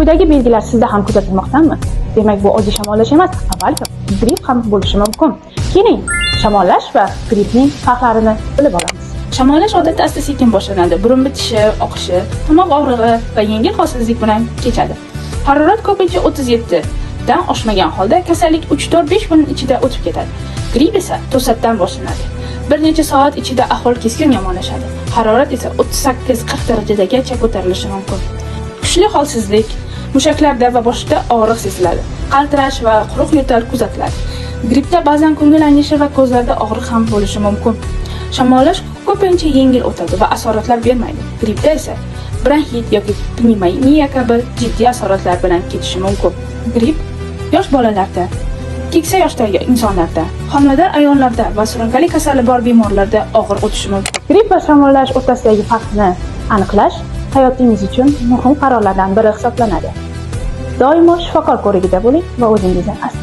Quyidagi belgilar sizda ham kuzatilmoqdami? Demak, bu oddiy shamollash emas, balki gripp ham bo'lishi mumkin. Keling, shamollash va grippning farqlarini bilib olamiz. Shamollash odatda asta-sekin boshlanadi. Burun bitishi, oqishi, tomoq og'rig'i va yengil holsizlik bilan kechadi. Harorat ko'pincha 37 dan oshmagan holda kasallik 3-4-5 kun ichida o'tib ketadi. Gripp esa to'satdan boshlanadi. Bir necha soat ichida ahvol keskin yomonlashadi. Harorat esa 38-40 darajagacha ko'tarilishi mumkin. Kuchli holsizlik, mushaklarda va boshda og'riq seziladi. Qaltirash va quruq yo'tal kuzatiladi. Grippda ba'zan ko'ngil aynishi va ko'zlarda og'riq ham bo'lishi mumkin. Shamollash ko'pincha yengil o'tadi va asoratlar bermaydi. Grippda esa bronxit yoki pnevmoniya kabi jiddiy asoratlar bilan ketishi mumkin. Gripp yosh bolalarda, keksa yoshdagi insonlarda, homilador ayollarda va surunkali kasali bor bemorlarda og'ir o'tishi mumkin. Gripp va shamollash o'rtasidagi farqni aniqlash hayotingiz uchun muhim qarorlardan biri hisoblanadi. Doimo shifokor ko'rigida bo'ling va o'zingizni asrang.